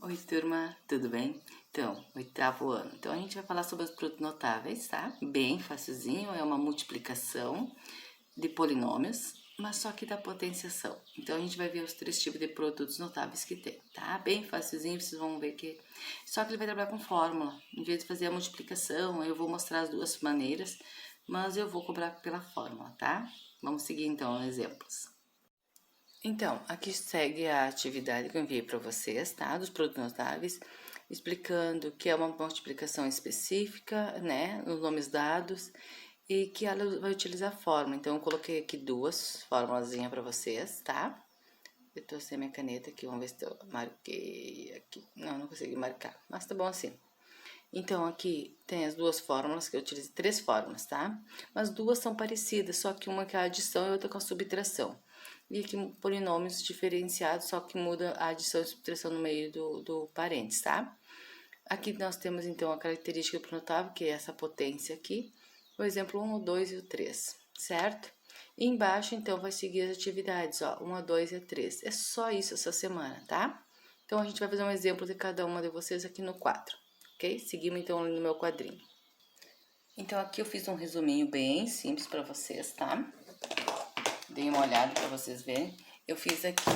Oi, turma, tudo bem? Então, oitavo ano. Então, a gente vai falar sobre os produtos notáveis, tá? Bem facilzinho, é uma multiplicação de polinômios, mas só que da potenciação. Então, a gente vai ver os três tipos de produtos notáveis que tem, tá? Bem facilzinho, vocês vão ver que... Só que ele vai trabalhar com fórmula. Em vez de fazer a multiplicação, eu vou mostrar as duas maneiras, mas eu vou cobrar pela fórmula, tá? Vamos seguir, então, exemplos. Então, aqui segue a atividade que eu enviei para vocês, tá? Dos produtos notáveis, explicando que é uma multiplicação específica, né? Nos nomes dados e que ela vai utilizar a fórmula. Então, eu coloquei aqui duas formulazinhas para vocês, tá? Eu tô sem minha caneta aqui, vamos ver se eu marquei aqui. Não consegui marcar, mas tá bom assim. Então, aqui tem as duas fórmulas, que eu utilizei três fórmulas, tá? Mas duas são parecidas, só que uma com a adição e outra com a subtração. E aqui polinômios diferenciados, só que muda a adição e subtração no meio do parênteses, tá? Aqui nós temos, então, a característica do notável, que é essa potência aqui. O exemplo 1, o 2 e o 3, certo? E embaixo, então, vai seguir as atividades, ó, 1, a 2 e a 3. É só isso essa semana, tá? Então, a gente vai fazer um exemplo de cada uma de vocês aqui no quadro, ok? Seguimos, então, no meu quadrinho. Então, aqui eu fiz um resuminho bem simples para vocês, tá? Dei uma olhada para vocês verem. Eu fiz aqui.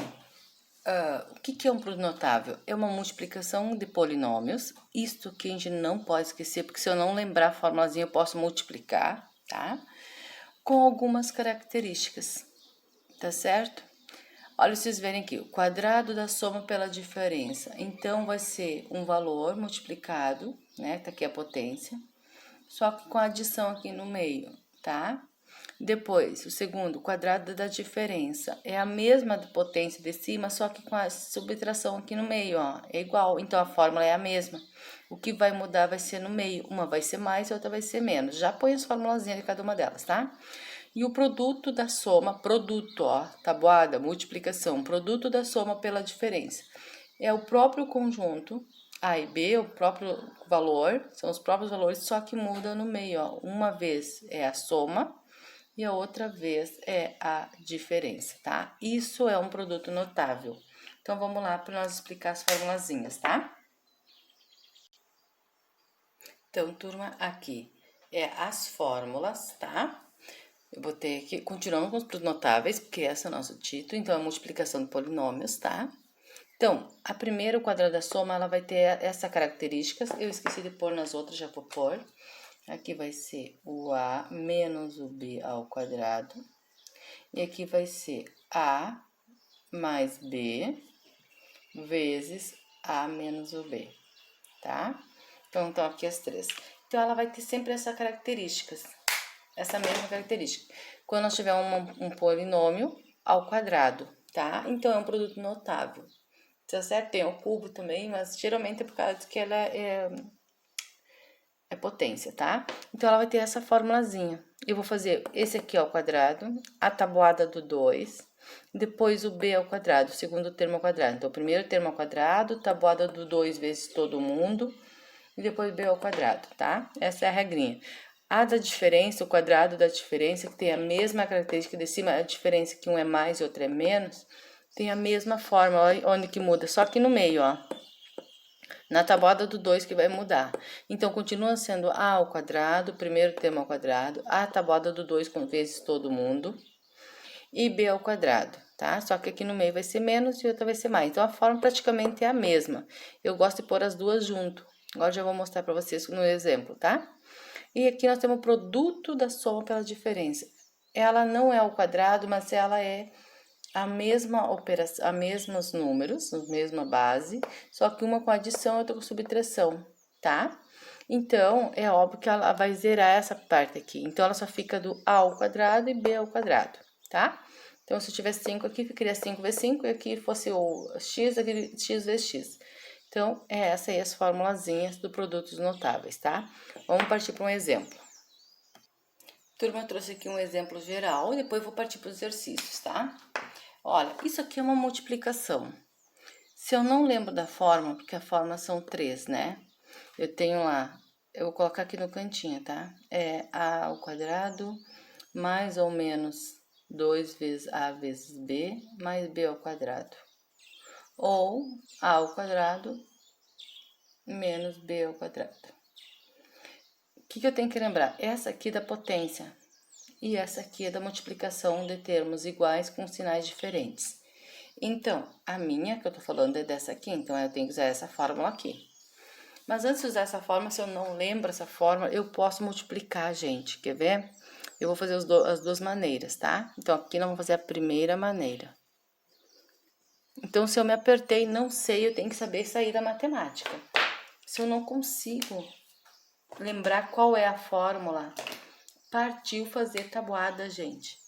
O que é um produto notável? É uma multiplicação de polinômios. Isto que a gente não pode esquecer, porque se eu não lembrar a formulazinha, eu posso multiplicar, tá? Com algumas características, tá certo? Olha, vocês verem aqui, o quadrado da soma pela diferença. Então, vai ser um valor multiplicado, né? Tá aqui a potência, só que com a adição aqui no meio, tá? Depois, o segundo, quadrado da diferença. É a mesma potência de cima, só que com a subtração aqui no meio, ó. É igual, então a fórmula é a mesma. O que vai mudar vai ser no meio. Uma vai ser mais e outra vai ser menos. Já põe as formulazinhas de cada uma delas, tá? E o produto da soma, produto, ó, tabuada, multiplicação, produto da soma pela diferença. É o próprio conjunto A e B, o próprio valor, são os próprios valores, só que muda no meio, ó. Uma vez é a soma e a outra vez é a diferença, tá? Isso é um produto notável. Então, vamos lá para nós explicar as formulazinhas, tá? Então, turma, aqui é as fórmulas, tá? Eu botei aqui, continuando com os produtos notáveis, porque esse é o nosso título, então é a multiplicação de polinômios, tá? Então, a primeira, o quadrado da soma, ela vai ter essa características, eu esqueci de pôr nas outras, já vou pôr. Aqui vai ser o A menos o B ao quadrado. E aqui vai ser A mais B vezes A menos o B, tá? Então, aqui as três. Então, ela vai ter sempre essa características, essa mesma característica. Quando nós tivermos um polinômio ao quadrado, tá? Então, é um produto notável, tá certo? Tem o cubo também, mas geralmente é por causa que ela é potência, tá? Então, ela vai ter essa formulazinha. Eu vou fazer esse aqui ao quadrado, a tabuada do 2, depois o b ao quadrado, o segundo termo ao quadrado. Então, o primeiro termo ao quadrado, tabuada do 2 vezes todo mundo, e depois b ao quadrado, tá? Essa é a regrinha. A da diferença, o quadrado da diferença, que tem a mesma característica de cima, a diferença que um é mais e outro é menos, tem a mesma forma, olha onde que muda, só que no meio, ó. Na tabuada do 2 que vai mudar. Então, continua sendo A ao quadrado, primeiro termo ao quadrado, a tabuada do 2 com vezes todo mundo, e B ao quadrado, tá? Só que aqui no meio vai ser menos e outra vai ser mais. Então, a forma praticamente é a mesma. Eu gosto de pôr as duas junto. Agora, já vou mostrar para vocês no exemplo, tá? E aqui nós temos o produto da soma pela diferença. Ela não é ao quadrado, mas ela é a mesma operação, a mesmos números, a mesma base, só que uma com adição e outra com subtração, tá? Então, é óbvio que ela vai zerar essa parte aqui. Então, ela só fica do A ao quadrado e B ao quadrado, tá? Então, se eu tivesse 5 aqui, ficaria 5 vezes 5, e aqui fosse o x, aqui x vezes x. Então, é essa aí as formulazinhas do produtos notáveis, tá? Vamos partir para um exemplo. Turma, eu trouxe aqui um exemplo geral, e depois vou partir para os exercícios, tá? Olha, isso aqui é uma multiplicação. Se eu não lembro da forma, porque a forma são 3, né? Eu tenho lá, eu vou colocar aqui no cantinho, tá? É A ao quadrado mais ou menos 2 vezes A vezes B mais B ao quadrado. Ou A ao quadrado menos b ao quadrado. O que eu tenho que lembrar? Essa aqui da potência e essa aqui é da multiplicação de termos iguais com sinais diferentes. Então, a minha, que eu tô falando, é dessa aqui, então eu tenho que usar essa fórmula aqui. Mas antes de usar essa fórmula, se eu não lembro essa fórmula, eu posso multiplicar, gente. Quer ver? Eu vou fazer as duas maneiras, tá? Então, aqui nós vamos fazer a primeira maneira. Então, se eu me apertei, não sei, eu tenho que saber sair da matemática. Se eu não consigo lembrar qual é a fórmula, partiu fazer tabuada, gente.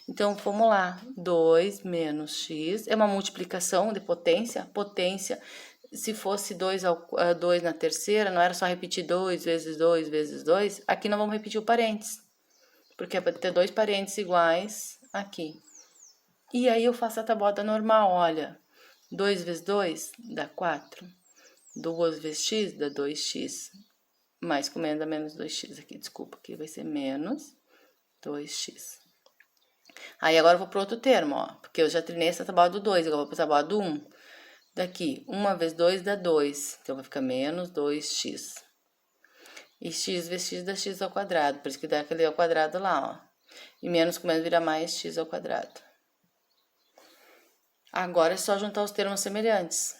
Então, vamos lá. 2 menos x é uma multiplicação de potência. Potência, se fosse 2 na terceira, não era só repetir 2 vezes 2 vezes 2. Aqui nós vamos repetir o parênteses, porque é para ter dois parênteses iguais aqui. E aí eu faço a tabuada normal, olha. 2 vezes 2 dá 4. 2 vezes x dá 2x. Mais comendo dá menos 2x aqui, desculpa. Aqui vai ser menos 2x. Aí agora eu vou para outro termo, ó. Porque eu já treinei essa tabuada do 2, agora eu vou para a tabuada do 1. Daqui, 1 vezes 2 dá 2. Então vai ficar menos 2x. E x vezes x dá x ao quadrado. Por isso que dá aquele ao quadrado lá, ó. E menos com menos vira mais x ao quadrado. Agora é só juntar os termos semelhantes.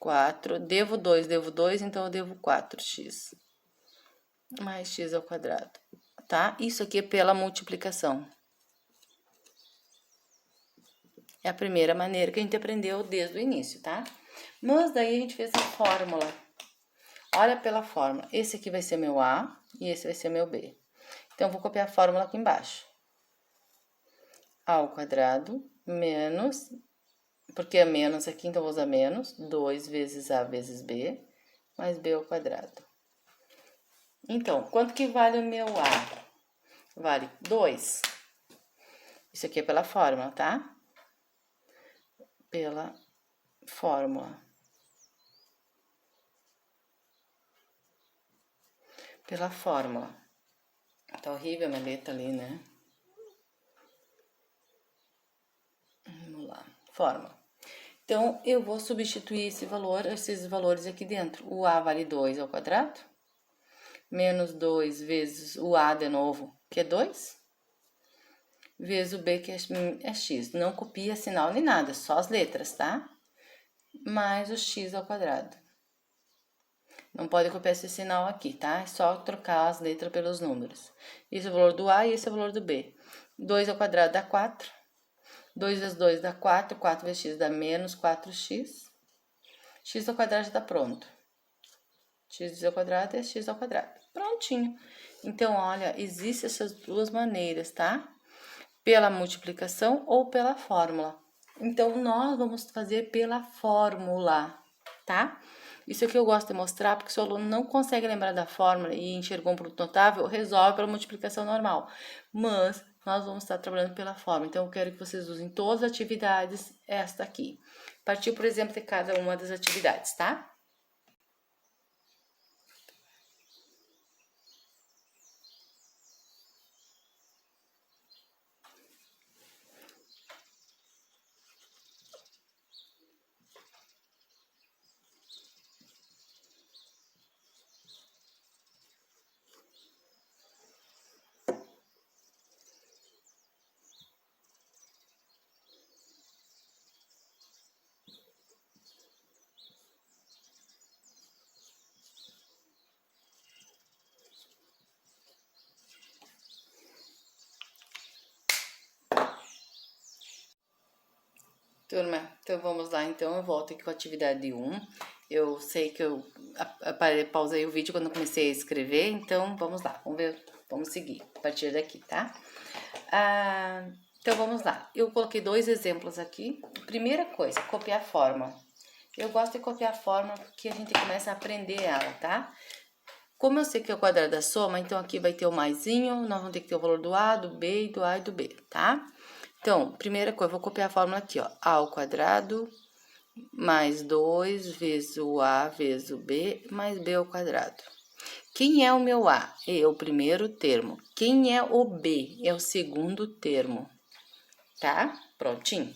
4, devo 2, então eu devo 4x. Mais x ao quadrado, tá? Isso aqui é pela multiplicação. É a primeira maneira que a gente aprendeu desde o início, tá? Mas daí a gente fez a fórmula. Olha pela fórmula. Esse aqui vai ser meu A e esse vai ser meu B. Então, eu vou copiar a fórmula aqui embaixo. A ao quadrado menos... Porque é menos aqui, então eu vou usar menos. 2 vezes A vezes B, mais B ao quadrado. Então, quanto que vale o meu A? Vale 2. Isso aqui é pela fórmula, tá? Pela fórmula. Pela fórmula. Tá horrível a minha letra ali, né? Vamos lá. Fórmula. Então, eu vou substituir esses valores aqui dentro. O A vale 2 ao quadrado. Menos 2 vezes o A de novo, que é 2. Vezes o B, que é x. Não copia sinal nem nada, só as letras, tá? Mais o x ao quadrado. Não pode copiar esse sinal aqui, tá? É só trocar as letras pelos números. Esse é o valor do A e esse é o valor do B. 2 ao quadrado dá 4. 2 vezes 2 dá 4, 4 vezes x dá menos 4x. X ao quadrado já tá pronto. X ao quadrado é x ao quadrado. Prontinho. Então, olha, existem essas duas maneiras, tá? Pela multiplicação ou pela fórmula. Então, nós vamos fazer pela fórmula, tá? Isso aqui eu gosto de mostrar, porque se o aluno não consegue lembrar da fórmula e enxergou um produto notável, resolve pela multiplicação normal. Mas nós vamos estar trabalhando pela fórmula. Então, eu quero que vocês usem todas as atividades, esta aqui. Partiu, por exemplo, de cada uma das atividades, tá? Turma, então vamos lá, então eu volto aqui com a atividade 1. Eu sei que eu pausei o vídeo quando eu comecei a escrever, então vamos lá, vamos ver, vamos seguir a partir daqui, tá? Então vamos lá, eu coloquei 2 exemplos aqui. Primeira coisa, copiar a fórmula. Eu gosto de copiar a fórmula porque a gente começa a aprender ela, tá? Como eu sei que é o quadrado da soma, então aqui vai ter o maisinho, nós vamos ter que ter o valor do A, do B, do A e do B, tá? Então, primeira coisa, eu vou copiar a fórmula aqui, ó. A ao quadrado mais 2 vezes o A vezes o B mais B ao quadrado. Quem é o meu A? É o primeiro termo. Quem é o B? É o segundo termo. Tá? Prontinho.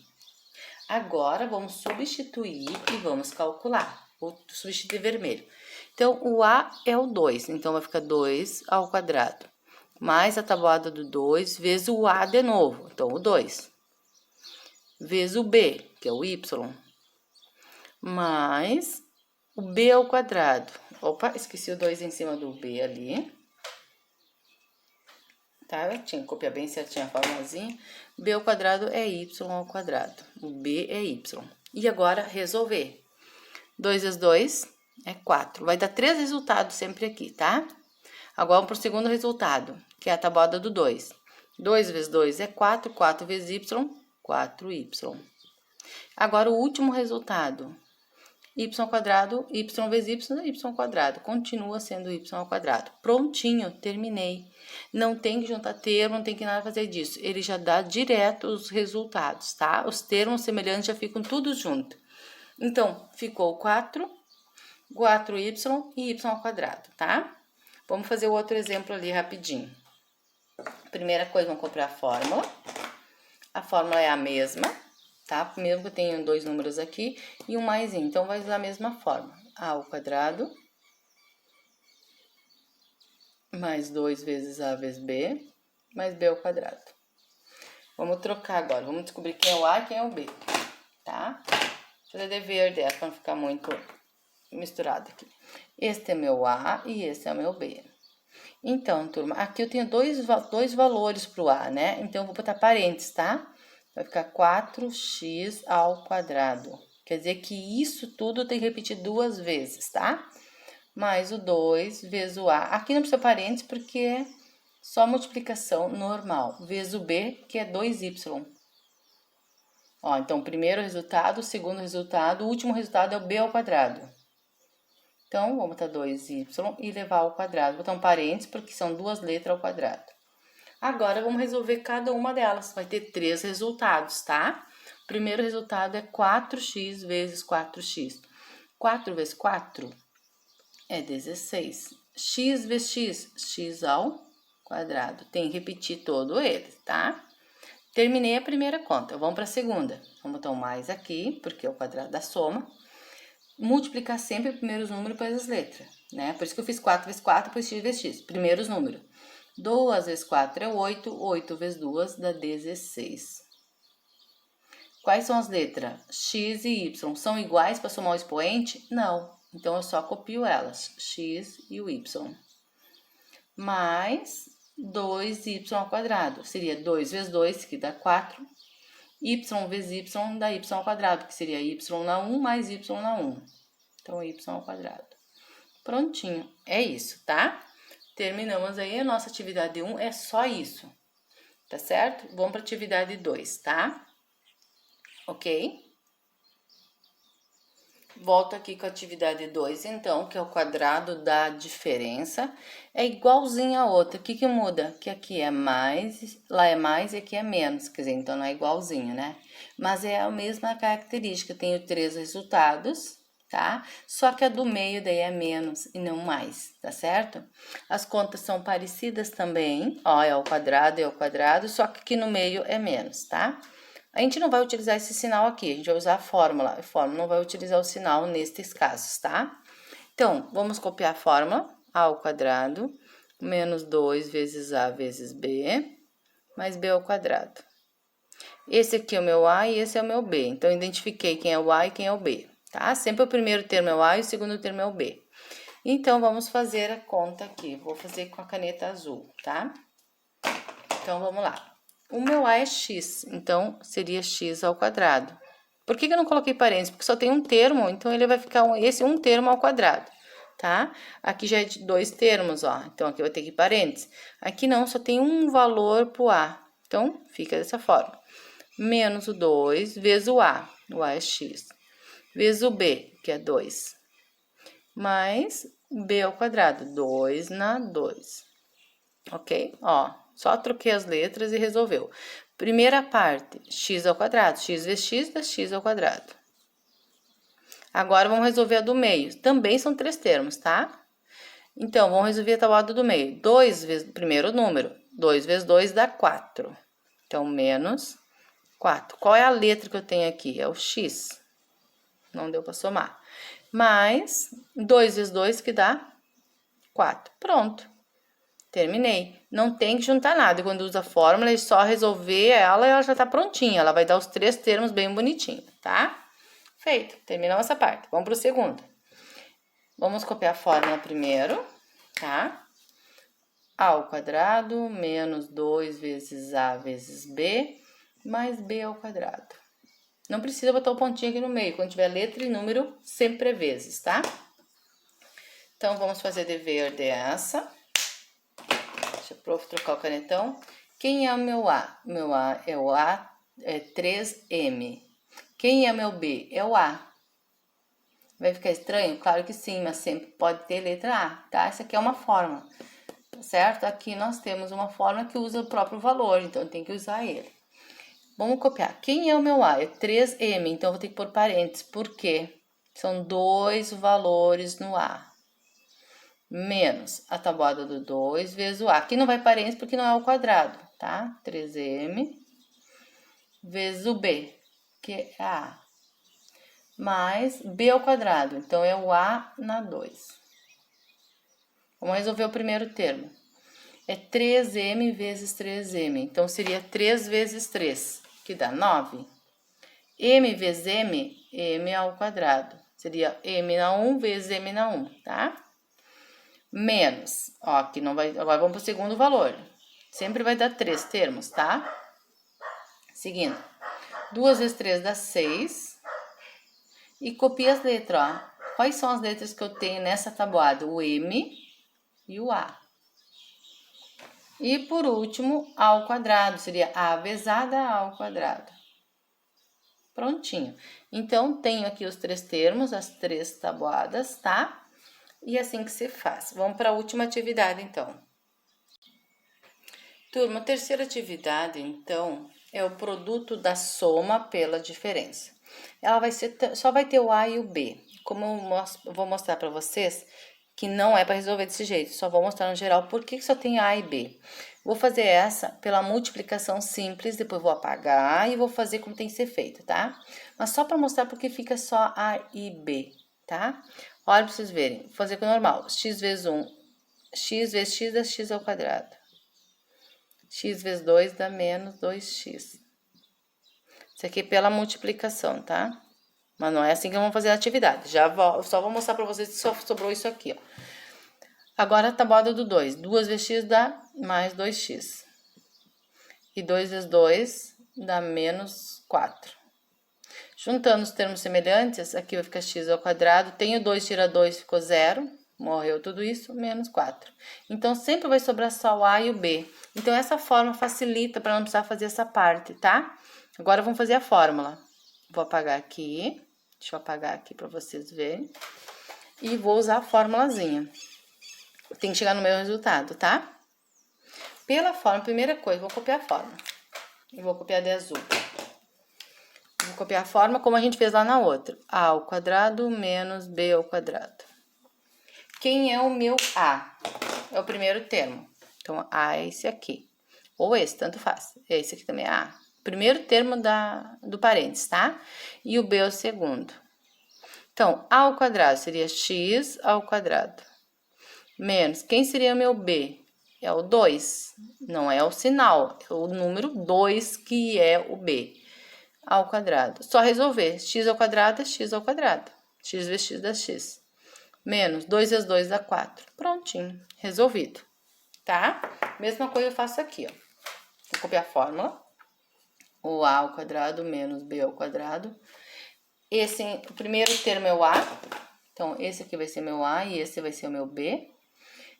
Agora, vamos substituir e vamos calcular. vou substituir vermelho. Então, o A é o 2, então vai ficar 2 ao quadrado, mais a tabuada do 2 vezes o A de novo, então o 2, vezes o B, que é o Y, mais o B ao quadrado. Opa, esqueci o 2 em cima do B ali. Tá? Eu tinha que copiar bem certinho a formulazinha. B ao quadrado é Y ao quadrado. O B é Y. E agora, resolver. 2 vezes 2 é 4. Vai dar 3 resultados sempre aqui, tá? Agora, vamos para o segundo resultado, que é a tabuada do 2. 2 vezes 2 é 4. 4 vezes Y, 4Y. Agora, o último resultado. Y ao quadrado, Y vezes Y é Y ao quadrado. Continua sendo Y ao quadrado. Prontinho, terminei. Não tem que juntar termo, não tem que nada fazer disso. Ele já dá direto os resultados, tá? Os termos semelhantes já ficam tudo junto. Então, ficou 4, 4Y e Y ao quadrado, tá? Vamos fazer o outro exemplo ali rapidinho. Primeira coisa, vamos comprar a fórmula. A fórmula é a mesma, tá? Mesmo que eu tenha 2 números aqui e um maisinho, então vai usar a mesma forma. A ao quadrado mais 2 vezes A vezes B, mais B ao quadrado. Vamos trocar agora, vamos descobrir quem é o A e quem é o B, tá? Vou fazer de verde para não ficar muito misturado aqui. Este é meu A e esse é meu B. Então, turma, aqui eu tenho dois valores para o A, né? Então, eu vou botar parênteses, tá? Vai ficar 4x ao quadrado. Quer dizer que isso tudo tem que repetir 2 vezes, tá? Mais o 2 vezes o A. Aqui não precisa parênteses porque é só multiplicação normal. Vezes o B, que é 2y. Ó, então, primeiro resultado, segundo resultado, o último resultado é o B ao quadrado. Então, vamos botar 2y e levar ao quadrado. Vou botar um parênteses porque são 2 letras ao quadrado. Agora, vamos resolver cada uma delas. Vai ter 3 resultados, tá? O primeiro resultado é 4x vezes 4x. 4 vezes 4 é 16. X vezes x, x ao quadrado. Tem que repetir todo ele, tá? Terminei a primeira conta. Vamos para a segunda. Vamos botar um mais aqui, porque é o quadrado da soma. Multiplicar sempre os primeiros números depois as letras, né? Por isso que eu fiz 4 vezes 4, depois x vezes x. Primeiros números. 2 vezes 4 é 8, 8 vezes 2 dá 16. Quais são as letras? X e Y são iguais para somar o expoente? Não. Então, eu só copio elas, x e o y. Mais 2y ao quadrado, seria 2 vezes 2, que dá 4. Y vezes y dá y ao quadrado, que seria y na 1 mais y na 1. Então, y ao quadrado. Prontinho, é isso, tá? Terminamos aí a nossa atividade 1, é só isso, tá certo? Vamos para a atividade 2, tá? Ok? Volto aqui com a atividade 2, então, que é o quadrado da diferença. É igualzinho a outra. O que que muda? Que aqui é mais, lá é mais e aqui é menos. Quer dizer, então não é igualzinho, né? Mas é a mesma característica. Tenho 3 resultados, tá? Só que a do meio daí é menos e não mais, tá certo? As contas são parecidas também. Ó, é o quadrado, só que aqui no meio é menos, tá? A gente não vai utilizar esse sinal aqui, a gente vai usar a fórmula. A fórmula não vai utilizar o sinal nestes casos, tá? Então, vamos copiar a fórmula. A ao quadrado menos 2 vezes A vezes B, mais B ao quadrado. Esse aqui é o meu A e esse é o meu B. Então, identifiquei quem é o A e quem é o B, tá? Sempre o primeiro termo é o A e o segundo termo é o B. Então, vamos fazer a conta aqui. Vou fazer com a caneta azul, tá? Então, vamos lá. O meu A é x, então seria x ao quadrado. Por que eu não coloquei parênteses? Porque só tem um termo, então ele vai ficar esse um termo ao quadrado, tá? Aqui já é de 2 termos, ó, então aqui vai ter que parênteses. Aqui não, só tem um valor pro A, então fica dessa forma. Menos o 2 vezes o A é x, vezes o B, que é 2, mais B ao quadrado, 2 na 2, ok? Ó. Só troquei as letras e resolveu. Primeira parte, x ao quadrado. X vezes x dá x ao quadrado. Agora, vamos resolver a do meio. Também são 3 termos, tá? Então, vamos resolver a tabuada do meio. 2 vezes, primeiro número. 2 vezes 2 dá 4. Então, menos 4. Qual é a letra que eu tenho aqui? É o x. Não deu para somar. mais 2 vezes 2, que dá 4. Pronto. Terminei. Não tem que juntar nada. Quando usa a fórmula, é só resolver ela já tá prontinha. Ela vai dar os 3 termos bem bonitinho, tá? Feito. Terminamos essa parte. Vamos pro segundo. Vamos copiar a fórmula primeiro, tá? A ao quadrado menos 2 vezes A vezes B mais B ao quadrado. Não precisa botar o pontinho aqui no meio. Quando tiver letra e número, sempre é vezes, tá? Então, vamos fazer de verde essa. Deixa eu trocar o canetão. Quem é o meu A? Meu A é o A, é 3M. Quem é meu B? É o A. Vai ficar estranho? Claro que sim, mas sempre pode ter letra A, tá? Essa aqui é uma fórmula, certo? Aqui nós temos uma fórmula que usa o próprio valor, então tem que usar ele. Vamos copiar. Quem é o meu A? É 3M, então eu vou ter que pôr parênteses. Por quê? São 2 valores no A. Menos a tabuada do 2 vezes o A. Aqui não vai parênteses porque não é ao quadrado, tá? 3M vezes o B, que é A. Mais B ao quadrado, então é o A na 2. Vamos resolver o primeiro termo. É 3M vezes 3M, então seria 3 vezes 3, que dá 9. M vezes M, M ao quadrado. Seria M na 1 vezes M na 1, tá? Menos, ó, aqui não vai, agora vamos para o segundo valor. Sempre vai dar 3 termos, tá? Seguindo. 2 vezes 3 dá 6. E copia as letras, ó. Quais são as letras que eu tenho nessa tabuada? O M e o A. E por último, A ao quadrado. Seria A vezes A dá A ao quadrado. Prontinho. Então, tenho aqui os 3 termos, as 3 tabuadas, tá? E assim que se faz. Vamos para a última atividade, então. Turma, a terceira atividade, então, é o produto da soma pela diferença. Ela vai ser, só vai ter o A e o B. Como eu vou mostrar para vocês que não é para resolver desse jeito, só vou mostrar no geral por que só tem A e B. Vou fazer essa pela multiplicação simples, depois vou apagar e vou fazer como tem que ser feito, tá? Mas só para mostrar porque fica só A e B, tá? Olha para vocês verem, vou fazer com o normal. X vezes 1, x vezes x dá x ao quadrado. X vezes 2 dá menos 2x. Isso aqui é pela multiplicação, tá? Mas não é assim que vamos fazer a atividade. Só vou mostrar para vocês que só sobrou isso aqui, ó. Agora a tabuada do 2. 2 vezes x dá mais 2x. E 2 vezes 2 dá menos 4. Juntando os termos semelhantes, aqui vai ficar x ao quadrado. Tenho 2, tira 2, ficou 0. Morreu tudo isso, menos 4. Então, sempre vai sobrar só o A e o B. Então, essa fórmula facilita para não precisar fazer essa parte, tá? Agora, vamos fazer a fórmula. Vou apagar aqui. Deixa eu apagar aqui para vocês verem. E vou usar a formulazinha. Tem que chegar no meu resultado, tá? Pela fórmula, primeira coisa, vou copiar a fórmula. Eu vou copiar de azul. Vou copiar a fórmula como a gente fez lá na outra. A ao quadrado menos B ao quadrado. Quem é o meu A? É o primeiro termo. Então, A é esse aqui. Ou esse, tanto faz. Esse aqui também é A. Primeiro termo do parênteses, tá? E o B é o segundo. Então, A ao quadrado seria x ao quadrado. Menos, quem seria o meu B? É o 2. Não é o sinal, é o número 2 que é o B. Ao quadrado. Só resolver. X ao quadrado é x ao quadrado. X vezes x dá x. Menos 2 vezes 2 dá 4. Prontinho. Resolvido. Tá? Mesma coisa eu faço aqui, ó. Vou copiar a fórmula. O A ao quadrado menos B ao quadrado. O primeiro termo é o A. Então, esse aqui vai ser meu A e esse vai ser o meu B.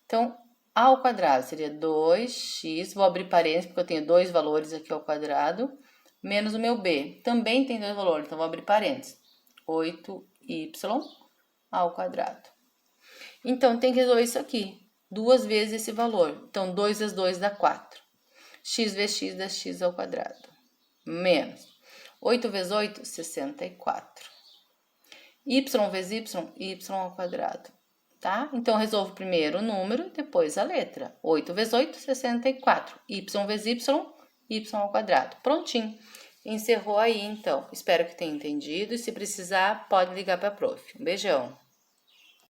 Então, A ao quadrado seria 2x. Vou abrir parênteses porque eu tenho 2 valores aqui ao quadrado. Menos o meu B. Também tem 2 valores, então vou abrir parênteses. 8y ao quadrado. Então, tem que resolver isso aqui. 2 vezes esse valor. Então, 2 vezes 2 dá 4. X vezes x dá x ao quadrado. Menos 8 vezes 8, 64. Y vezes y ao quadrado. Tá? Então, resolvo primeiro o número, depois a letra. 8 vezes 8, 64. Y vezes y ao quadrado. Prontinho. Encerrou aí, então. Espero que tenha entendido. E se precisar, pode ligar para a prof. Um beijão.